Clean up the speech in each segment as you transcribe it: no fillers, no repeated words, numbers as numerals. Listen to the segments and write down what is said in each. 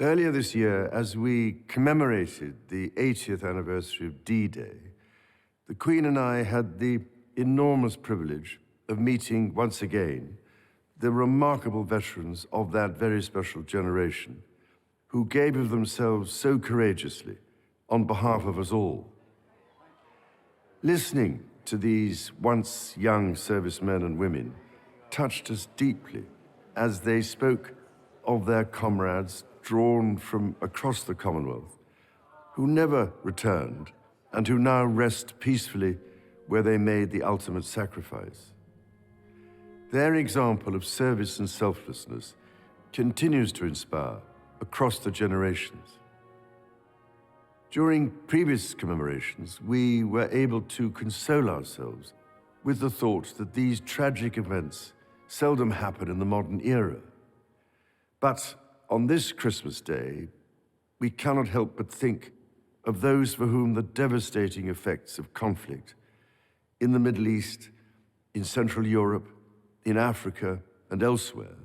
Earlier this year, as we commemorated the 80th anniversary of D-Day, the Queen and I had the enormous privilege of meeting once again the remarkable veterans of that very special generation who gave of themselves so courageously on behalf of us all. Listening to these once young servicemen and women touched us deeply as they spoke of their comrades drawn from across the Commonwealth, who never returned and who now rest peacefully where they made the ultimate sacrifice. Their example of service and selflessness continues to inspire across the generations. During previous commemorations, we were able to console ourselves with the thought that these tragic events seldom happen in the modern era. But on this Christmas Day, we cannot help but think of those for whom the devastating effects of conflict in the Middle East, in Central Europe, in Africa, and elsewhere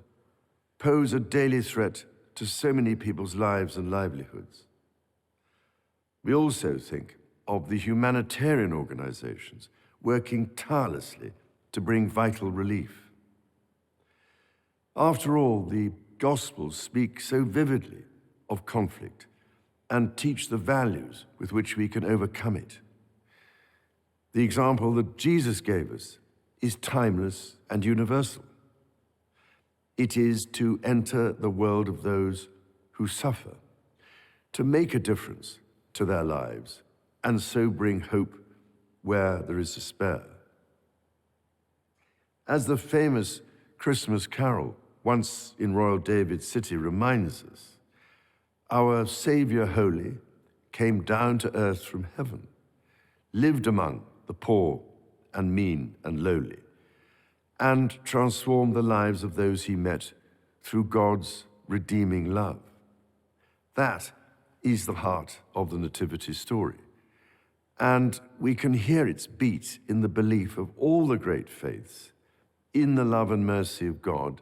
pose a daily threat to so many people's lives and livelihoods. We also think of the humanitarian organizations working tirelessly to bring vital relief. After all, the Gospels speak so vividly of conflict and teach the values with which we can overcome it. The example that Jesus gave us is timeless and universal. It is to enter the world of those who suffer, to make a difference to their lives, and so bring hope where there is despair. As the famous Christmas carol, once in Royal David's City, reminds us, our Savior Holy came down to earth from heaven, lived among the poor and mean and lowly, and transformed the lives of those he met through God's redeeming love. That is the heart of the Nativity story, and we can hear its beat in the belief of all the great faiths in the love and mercy of God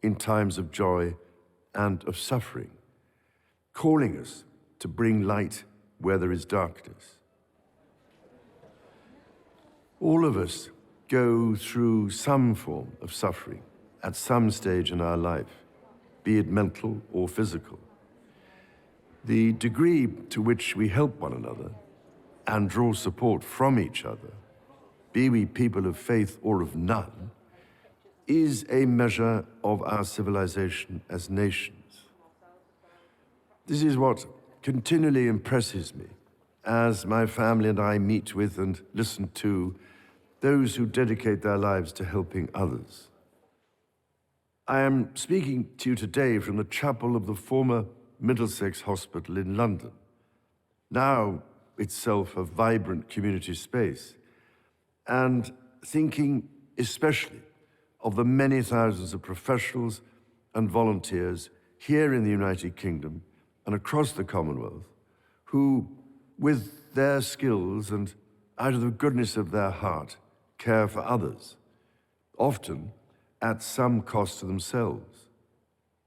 in times of joy and of suffering, calling us to bring light where there is darkness. All of us go through some form of suffering at some stage in our life, be it mental or physical. The degree to which we help one another and draw support from each other, be we people of faith or of none, is a measure of our civilization as nations. This is what continually impresses me as my family and I meet with and listen to those who dedicate their lives to helping others. I am speaking to you today from the chapel of the former Middlesex Hospital in London, now itself a vibrant community space, and thinking especially of the many thousands of professionals and volunteers here in the United Kingdom and across the Commonwealth who, with their skills and out of the goodness of their heart, care for others, often at some cost to themselves.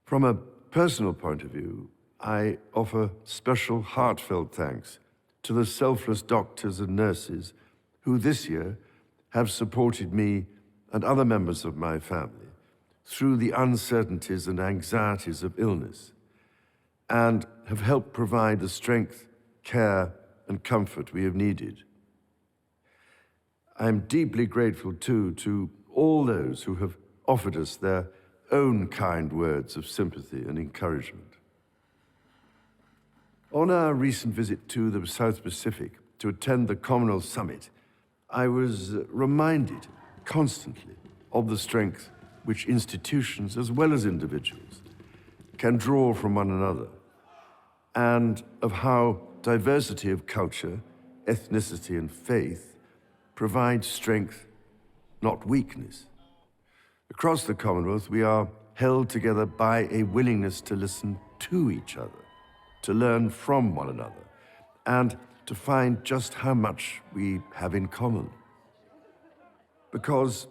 From a personal point of view, I offer special heartfelt thanks to the selfless doctors and nurses who this year have supported me and other members of my family through the uncertainties and anxieties of illness, and have helped provide the strength, care, and comfort we have needed. I am deeply grateful, too, to all those who have offered us their own kind words of sympathy and encouragement. On our recent visit to the South Pacific to attend the Commonwealth Summit, I was reminded constantly of the strength which institutions, as well as individuals, can draw from one another, and of how diversity of culture, ethnicity, and faith provides strength, not weakness. Across the Commonwealth, we are held together by a willingness to listen to each other, to learn from one another, and to find just how much we have in common. Because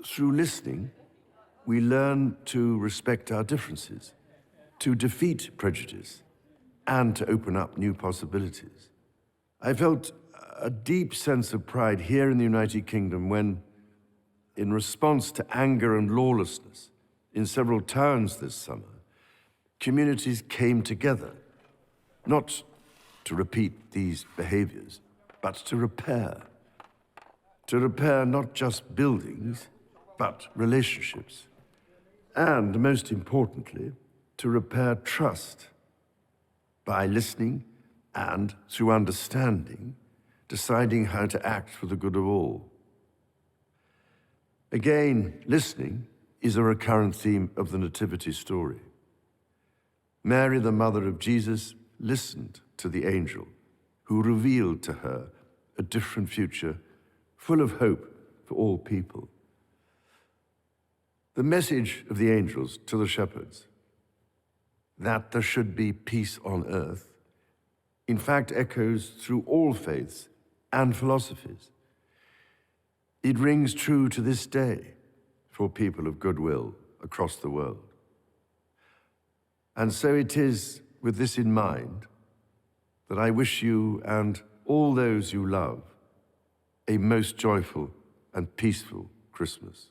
through listening, we learn to respect our differences, to defeat prejudice and to open up new possibilities. I felt a deep sense of pride here in the United Kingdom when, in response to anger and lawlessness in several towns this summer, communities came together, not to repeat these behaviors, but to repair. To repair not just buildings, but relationships. And most importantly, to repair trust by listening and, through understanding, deciding how to act for the good of all. Again, listening is a recurrent theme of the Nativity story. Mary, the mother of Jesus, listened to the angel who revealed to her a different future full of hope for all people. The message of the angels to the shepherds, that there should be peace on earth, in fact echoes through all faiths and philosophies. It rings true to this day for people of goodwill across the world. And so it is with this in mind that I wish you and all those you love a most joyful and peaceful Christmas.